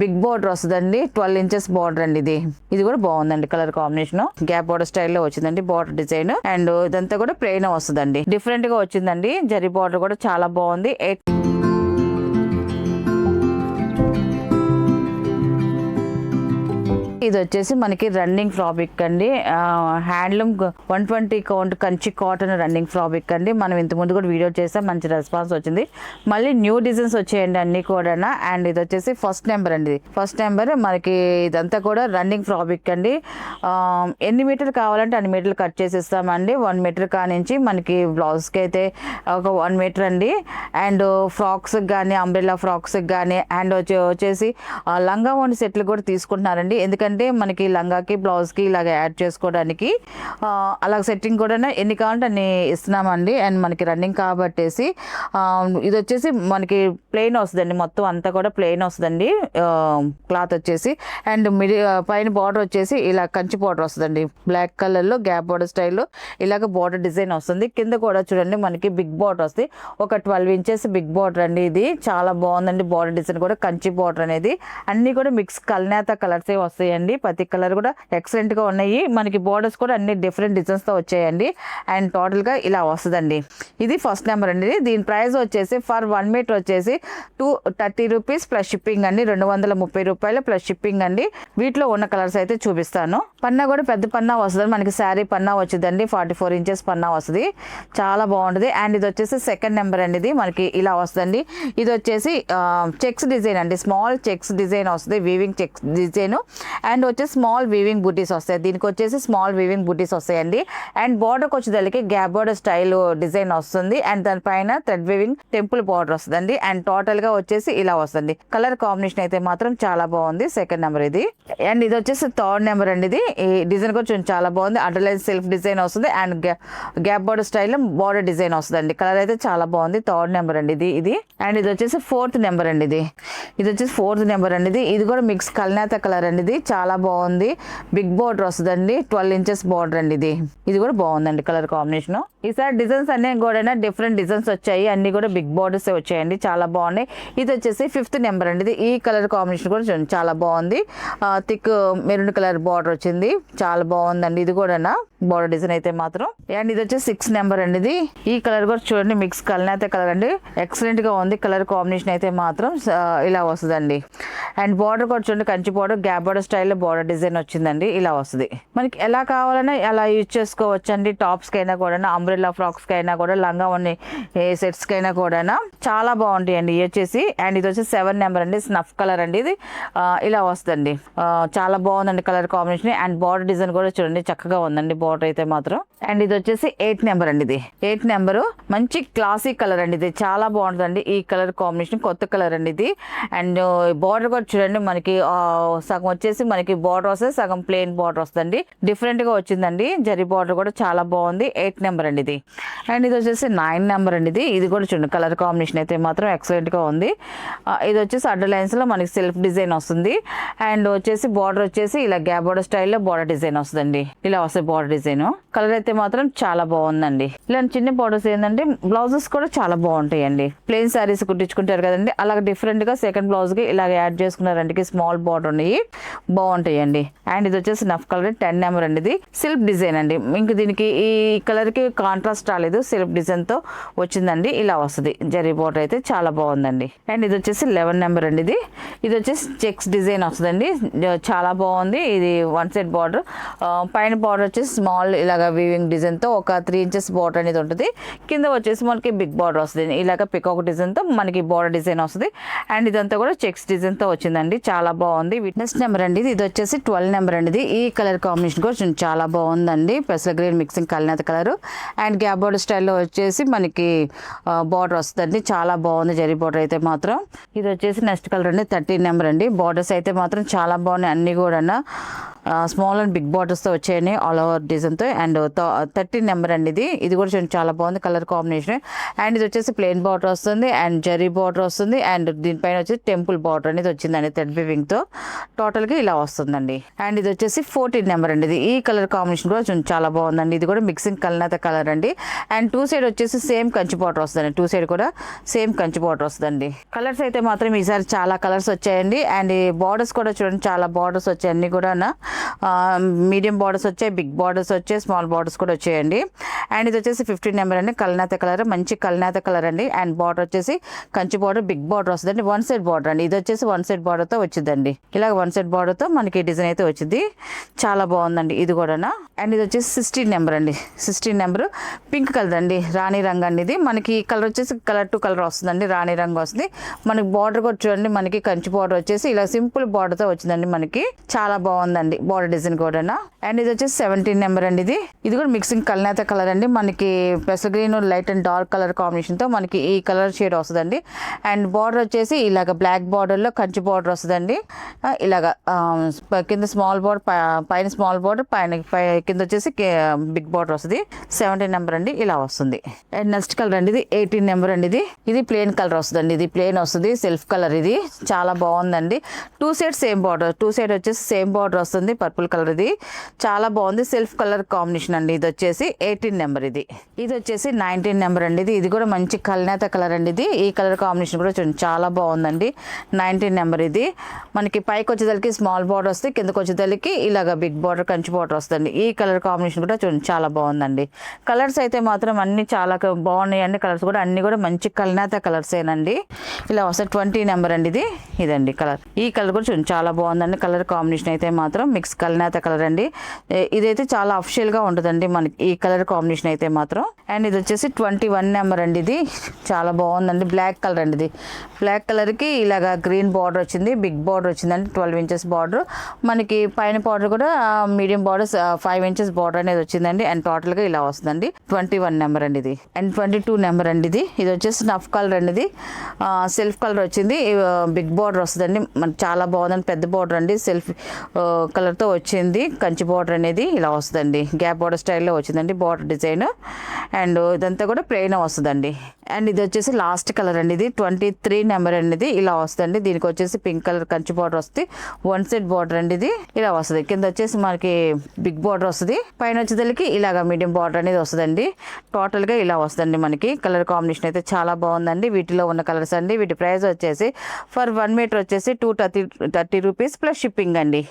Big border వస్తుందండి, 12 inches border అండి. ఇది కూడా బాగుందండి కలర్ కాంబినేషన్. గ్యాప్ బార్డర్ స్టైల్లో వచ్చిందండి బార్డర్ డిజైన్. అండ్ ఇదంతా కూడా ప్లెయిన్ వస్తుందండి, డిఫరెంట్ గా వచ్చిందండి. జరీ బార్డర్ కూడా చాలా బాగుంది. ఇది వచ్చేసి మనకి రన్నింగ్ ఫ్రాబ్రిక్ అండి, handloom 120 count Kanchi cotton running fabric అండి. మనం ఇంత ముందు కూడా వీడియో చేసాం, మంచి రెస్పాన్స్ వచ్చింది. మళ్ళీ న్యూ డిజైన్స్ వచ్చాయండి అన్ని కూడా. అండ్ ఇది వచ్చేసి ఫస్ట్ నెంబర్ అండి. ఫస్ట్ నెంబర్ మనకి ఇదంతా కూడా రన్నింగ్ ఫ్రాబ్రిక్ అండి. ఎన్ని మీటర్లు కావాలంటే అన్ని మీటర్లు కట్ చేసి ఇస్తామండి. 1 మీటర్ కానించి మనకి బ్లౌజ్కి అయితే ఒక 1 మీటర్ అండి. అండ్ ఫ్రాక్స్ కానీ, అంబ్రెల్లా ఫ్రాక్స్ కానీ, అండ్ వచ్చేసి లంగా ఓని సెట్లు కూడా తీసుకుంటున్నారండి. ఎందుకంటే మనకి లంగాకి బ్లౌజ్కి ఇలాగ యాడ్ చేసుకోవడానికి అలాగ సెట్టింగ్ కూడా ఎన్ని కావాలంటే అన్ని ఇస్తున్నామండి. అండ్ మనకి రన్నింగ్ కాబట్టేసి ఇది వచ్చేసి మనకి ప్లెయిన్ వస్తుందండి, మొత్తం అంతా కూడా ప్లెయిన్ వస్తుందండి క్లాత్ వచ్చేసి. అండ్ పైన బార్డర్ వచ్చేసి ఇలా కంచి బార్డర్ వస్తుందండి, బ్లాక్ కలర్లో గ్యాప్ బార్డర్ స్టైల్లో ఇలాగ బార్డర్ డిజైన్ వస్తుంది. కింద కూడా చూడండి మనకి బిగ్ బార్డర్ వస్తుంది, ఒక 12 ఇంచెస్ బిగ్ బార్డర్ అండి. ఇది చాలా బాగుందండి బార్డర్ డిజైన్ కూడా. కంచి బార్డర్ అనేది అన్ని కూడా మిక్స్ కల్నేత కలర్సే వస్తాయండి. ప్రతి కలర్ కూడా ఎక్సలెంట్ గా ఉన్నాయి. మనకి బోర్డర్స్ కూడా అన్ని డిఫరెంట్ డిజైన్స్ తో వచ్చాయండి. అండ్ టోటల్ గా ఇలా వస్తుందండి. ఇది ఫస్ట్ నెంబర్ అండి. దీని ప్రైస్ వచ్చేసి ఫర్ 1 మీటర్ వచ్చేసి 230 రూపీస్ ప్లస్ షిప్పింగ్ అండి, 230 రూపాయలు ప్లస్ షిప్పింగ్ అండి. వీటిలో ఉన్న కలర్స్ అయితే చూపిస్తాను. పన్నా కూడా పెద్ద పన్నా వస్తుంది, మనకి శారీ పన్నా వచ్చిందండి, 44 ఇంచెస్ పన్నా వస్తుంది, చాలా బాగుంటుంది. అండ్ ఇది వచ్చేసి సెకండ్ నెంబర్ అండి. ఇది మనకి ఇలా వస్తుందండి. ఇది వచ్చేసి చెక్స్ డిజైన్ అండి, స్మాల్ చెక్స్ డిజైన్ వస్తుంది, వీవింగ్ చెక్స్ డిజైన్. అండ్ వచ్చేసి స్మాల్ వీవింగ్ బుటీస్ వస్తాయి, దీనికి వచ్చేసి స్మాల్ వీవింగ్ బుటీస్ వస్తాయండి. అండ్ బార్డర్కి వచ్చేదానికి గ్యాప్ బార్డర్ స్టైల్ డిజైన్ వస్తుంది. అండ్ దానిపైన థ్రెడ్ వీవింగ్ టెంపుల్ బార్డర్ వస్తుందండి. అండ్ టోటల్ గా వచ్చేసి ఇలా వస్తుంది. కలర్ కాంబినేషన్ అయితే మాత్రం చాలా బాగుంది. సెకండ్ నెంబర్ ఇది. అండ్ ఇది వచ్చేసి థర్డ్ నెంబర్ అండి. ఇది ఈ డిజైన్ కూడా చాలా బాగుంది, అండర్లైన్ సెల్ఫ్ డిజైన్ వస్తుంది. And gap border style border design వస్తుందండి. కలర్ అయితే చాలా బాగుంది. థర్డ్ నెంబర్ అండి ఇది. అండ్ ఇది వచ్చేసి ఫోర్త్ నెంబర్ అండి. ఇది వచ్చేసి ఫోర్త్ నెంబర్ అండి. ఇది కూడా మిక్స్ కల్నేత కలర్ అండి. ఇది చాలా బాగుంది, బిగ్ బార్డర్ వస్తుందండి, 12 ఇంచెస్ బార్డర్ అండి. ఇది కూడా బాగుందండి కలర్ కాంబినేషన్. ఈసారి డిజైన్స్ అన్ని కూడా డిఫరెంట్ డిజైన్స్ వచ్చాయి, అన్ని కూడా బిగ్ బార్డర్స్ వచ్చాయండి, చాలా బాగున్నాయి. ఇది వచ్చేసి ఫిఫ్త్ నెంబర్ అండి. ఈ కలర్ కాంబినేషన్ కూడా చాలా బాగుంది, థిక్ మెరూన్ కలర్ బార్డర్ వచ్చింది, చాలా బాగుందండి. ఇది కూడా బార్డర్ డిజైన్ అయితే మాత్రం. అండ్ ఇది వచ్చేసి 6 నెంబర్ అండి. ఈ కలర్ కూడా చూడండి, మిక్స్ కల్నేత కలర్ అండి, ఎక్సలెంట్ గా ఉంది. కలర్ కాంబినేషన్ అయితే మాత్రం ఇలా వస్తుందండి. అండ్ బార్డర్ కూడా చూడండి, కంచి బార్డర్ గ్యాప్ బార్డర్ స్టైల్లో బార్డర్ డిజైన్ వచ్చిందండి, ఇలా వస్తుంది. మనకి ఎలా కావాలన్నా అలా యూజ్ చేసుకోవచ్చు అండి. టాప్స్ కైనా కూడా, అంబ్రెల్లా ఫ్రాక్స్ కైనా కూడా, లంగా ఉన్న సెట్స్ కైనా కూడా చాలా బాగుంటాయి అండి. ఇది వచ్చేసి అండ్ ఇది వచ్చేసి 7 నెంబర్ అండి, స్నఫ్ కలర్ అండి. ఇది ఇలా వస్తుందండి, చాలా బాగుందండి colour combination. And border design కూడా చూడండి చక్కగా ఉందండి బార్డర్ అయితే మాత్రం. అండ్ ఇది వచ్చేసి 8 నెంబర్ అండి. ఇది 8 నెంబర్, మంచి క్లాసీ కలర్ అండి. ఇది చాలా బాగుంటుందండి ఈ కలర్ కాంబినేషన్, కొత్త కలర్ అండి ఇది. అండ్ బార్డర్ కూడా చూడండి, మనకి సగం వచ్చేసి మనకి బార్డర్ వస్తుంది, సగం ప్లెయిన్ బార్డర్ వస్తుందండి, డిఫరెంట్ గా వచ్చిందండి. జరీ బార్డర్ కూడా చాలా బాగుంది. 8 నెంబర్ అండి ఇది. అండ్ ఇది వచ్చేసి 9 నెంబర్ అండి. ఇది కూడా చూడండి కలర్ కాంబినేషన్ అయితే మాత్రం ఎక్సలెంట్ గా ఉంది. ఇది వచ్చేసి అడ్డర్ లైన్స్ లో మనకి సెల్ఫ్ డిజైన్ వస్తుంది. అండ్ వచ్చేసి బార్డర్ వచ్చేసి ఇలా గ్యాప్ బార్డర్ స్టైల్లో బార్డర్ డిజైన్ వస్తుందండి, ఇలా వస్తుంది బార్డర్ డిజైన్. కలర్ అయితే మాత్రం చాలా బాగుందండి. ఇలాంటి చిన్న బార్డర్స్ ఏంటంటే బ్లౌజెస్ కూడా చాలా బాగుంటాయండి. ప్లెయిన్ శారీస్ కుట్టించుకుంటారు కదండి, అలాగే డిఫరెంట్ గా సెకండ్ బ్లౌజ్ కి ఇలాగ యాడ్ చేసుకున్నారంటే స్మాల్ బార్డర్ ఉన్నాయి, బాగుంటాయండి. అండ్ ఇది వచ్చేసి నఫ్ కలర్ 10 నెంబర్ అండి. ఇది సెల్ఫ్ డిజైన్ అండి, ఇంక దీనికి ఈ కలర్ కి కాంట్రాస్ట్ రాలేదు, సెల్ఫ్ డిజైన్ తో వచ్చిందండి, ఇలా వస్తుంది. జరీ బార్డర్ అయితే చాలా బాగుందండి. అండ్ ఇది వచ్చేసి 11 నెంబర్ అండి. ఇది వచ్చేసి చెక్స్ డిజైన్ వస్తుందండి, చాలా బాగుంది. ఇది 1 సైడ్ బార్డర్, పైన బార్డర్ వచ్చేసి స్మాల్ ఇలాగ వీవింగ్ డిజైన్ తో ఒక 3 ఇంచెస్ బార్డర్ అనేది ఉంటుంది. కింద వచ్చేసి మనకి బిగ్ బార్డర్ వస్తుంది, ఇలాగ పికాక్ డిజైన్ తో మనకి బార్డర్ డిజైన్ వస్తుంది. అండ్ ఇదంతా కూడా చెక్స్ డిజైన్ తో వచ్చిందండి, చాలా బాగుంది. నెక్స్ట్ నెంబర్ అండి. ఇది వచ్చేసి 12 నెంబర్ అండి. ఈ కలర్ కాంబినేషన్ కూడా చాలా బాగుందండి, పెసల గ్రీన్ మిక్సింగ్ కల్నేత కలర్. అండ్ గ్యాప్ బార్డర్ స్టైల్లో వచ్చేసి మనకి బార్డర్ వస్తుందండి, చాలా బాగుంది జరీ బార్డర్ అయితే మాత్రం. ఇది వచ్చేసి నెక్స్ట్ కలర్ అండి, 13 నెంబర్ అండి. బార్డర్స్ అయితే మాత్రం చాలా బాగున్నాయి అన్ని కూడా. స్మాల్ అండ్ బిగ్ బార్డర్స్తో వచ్చాయండి ఆల్ ఓవర్ డిజైన్తో. అండ్ 13 నెంబర్ అండి ఇది కూడా చూడండి చాలా బాగుంది కలర్ కాంబినేషన్. అండ్ ఇది వచ్చేసి ప్లెయిన్ బార్డర్ వస్తుంది అండ్ జరీ బార్డర్ వస్తుంది అండ్ దీనిపైన వచ్చేసి టెంపుల్ బార్డర్ అనేది వచ్చిందండి థ్రెడ్ వీవింగ్తో. టోటల్గా ఇలా వస్తుందండి. అండ్ ఇది వచ్చేసి 14 నెంబర్ అండి ఈ కలర్ కాంబినేషన్ కూడా చూడండి చాలా బాగుందండి. ఇది కూడా మిక్సింగ్ కల్నేత కలర్ అండి. అండ్ 2 సైడ్ వచ్చేసి సేమ్ కంచి బార్డర్ వస్తుందండి. 2 సైడ్ కూడా సేమ్ కంచి బార్డర్ వస్తుందండి. కలర్స్ అయితే మాత్రం ఈసారి చాలా కలర్స్ వచ్చాయండి. అండ్ ఈ బార్డర్స్ కూడా చూడండి చాలా బార్డర్స్ వచ్చాయి అన్ని కూడా మీడియం బార్డర్స్ వచ్చాయి, బిగ్ బార్డర్స్ వచ్చాయి, స్మాల్ బార్డర్స్ కూడా వచ్చాయండి. అండ్ ఇది వచ్చేసి 15 నెంబర్ అండి కల్నేత కలర్, మంచి కల్నేత కలర్ అండి. అండ్ బార్డర్ వచ్చేసి కంచి బార్డర్, బిగ్ బార్డర్ వస్తుందండి. 1 సైడ్ బార్డర్ అండి. ఇది వచ్చేసి 1 సైడ్ బార్డర్తో వచ్చిందండి. ఇలాగ 1 సైడ్ బార్డర్తో మనకి డిజైన్ అయితే వచ్చింది. చాలా బాగుందండి ఇది కూడా. అండ్ ఇది వచ్చేసి 16 నెంబర్ అండి. 16 నెంబర్ పింక్ కలర్ అండి, రాణి రంగు అండి. ఇది మనకి కలర్ వచ్చేసి కలర్ టు కలర్ వస్తుందండి, రాణి రంగు వస్తుంది. మనకి బార్డర్ కూడా చూడండి మనకి కంచి బార్డర్ వచ్చేసి ఇలా సింపుల్ బార్డర్తో వచ్చిందండి మనకి. చాలా బాగుందండి బార్డర్ డిజైన్ కూడా. అండ్ ఇది వచ్చేసి 17 నెంబర్ అండి. ఇది కూడా మిక్సింగ్ కల్నేత కలర్ అండి. మనకి పెసల్ green light and dark colour కాంబినేషన్తో మనకి ఈ కలర్ షేడ్ వస్తుందండి. అండ్ బార్డర్ వచ్చేసి ఇలాగ బ్లాక్ బార్డర్లో కంచి బార్డర్ వస్తుందండి. ఇలాగ కింద స్మాల్ బార్డర్, పైన స్మాల్ బార్డర్, కింద వచ్చేసి బిగ్ బార్డర్ వస్తుంది. 17 నెంబర్ అండి ఇలా వస్తుంది. అండ్ నెక్స్ట్ కలర్ అండి ఇది 18 నెంబర్ అండి. ఇది ప్లెయిన్ కలర్ వస్తుందండి. ఇది ప్లెయిన్ వస్తుంది, సెల్ఫ్ కలర్. ఇది చాలా బాగుందండి. 2 సైడ్ సేమ్ బార్డర్, 2 సైడ్ వచ్చేసి సేమ్ బార్డర్ వస్తుంది, పర్పుల్ కలర్. ఇది చాలా బాగుంది, సెల్ఫ్ కలర్ కాంబినేషన్ అండి. ఇది వచ్చేసి 18 నెంబర్. ఇది వచ్చేసి 19 నెంబర్ అండి. ఇది కూడా మంచి కల్నేత కలర్ అండి. ఈ కలర్ కాంబినేషన్ కూడా చూడండి చాలా బాగుందండి. 19 నెంబర్. ఇది మనకి పైకి వచ్చేదానికి స్మాల్ బార్డర్ వస్తుంది, కిందకి వచ్చేదానికి ఇలాగ బిగ్ బార్డర్ కంచి బార్డర్ వస్తుంది. ఈ కలర్ కాంబినేషన్ కూడా చూడండి చాలా బాగుందండి. కలర్స్ అయితే మాత్రం అన్ని చాలా బాగున్నాయండి. కలర్స్ కూడా అన్ని కూడా మంచి కల్నేత కలర్స్ ఏనండి. ఇలా వస్తుంది 20 నెంబర్ అండి. ఇదండి కలర్. ఈ కలర్ కూడా చూడండి చాలా బాగుందండి. కలర్ కాంబినేషన్ అయితే మాత్రం మిక్స్ కల్నేత కలర్ అండి. ఇదైతే చాలా అఫిషియల్గా ఉంటుందండి మనకి ఈ కలర్ కాంబినేషన్ అయితే మాత్రం. అండ్ ఇది వచ్చేసి 21 నెంబర్ అండి. ఇది చాలా బాగుందండి. బ్లాక్ కలర్ అండి. ఇది బ్లాక్ కలర్కి ఇలాగా గ్రీన్ బార్డర్ వచ్చింది, బిగ్ బార్డర్ వచ్చిందండి, 12 ఇంచెస్ బార్డర్. మనకి పైన బార్డర్ కూడా మీడియం బార్డర్ 5 ఇంచెస్ బార్డర్ అనేది వచ్చిందండి. అండ్ టోటల్గా ఇలా వస్తుందండి. 21 నెంబర్ అండి. ఇది అండ్ 22 నెంబర్ అండి. ఇది వచ్చేసి నఫ్ కలర్ అండి. సెల్ఫ్ కలర్ వచ్చింది, బిగ్ బార్డర్ వస్తుందండి. మనకి చాలా బాగుందండి, పెద్ద బార్డర్ అండి. సెల్ఫ్ కలర్తో వచ్చింది కంచి బార్డర్ అనేది ఇలా వస్తుందండి. గ్యాప్ బార్డర్ స్టైల్లో వచ్చిందండి బార్డర్ డిజైన్. అండ్ ఇదంతా కూడా ప్లెయిన్ వస్తుందండి. అండ్ ఇది వచ్చేసి లాస్ట్ కలర్ అండి. ఇది 23 నెంబర్ అండి. ఇలా వస్తుంది. దీనికి వచ్చేసి పింక్ కలర్ కంచి బార్డర్ వస్తుంది, 1 సైడ్ బార్డర్ అండి. ఇది ఇలా వస్తుంది. కింద వచ్చేసి మనకి బిగ్ బార్డర్ వస్తుంది, పైన వచ్చేసరికి ఇలాగా మీడియం బార్డర్ అనేది వస్తుందండి. టోటల్గా ఇలా వస్తుందండి మనకి. కలర్ కాంబినేషన్ అయితే చాలా బాగుందండి. వీటిలో ఉన్న కలర్స్ అండి. వీటి ప్రైస్ వచ్చేసి ఫర్ 1 మీటర్ వచ్చేసి 230 రూపీస్ ప్లస్ షిప్పింగ్ అండి.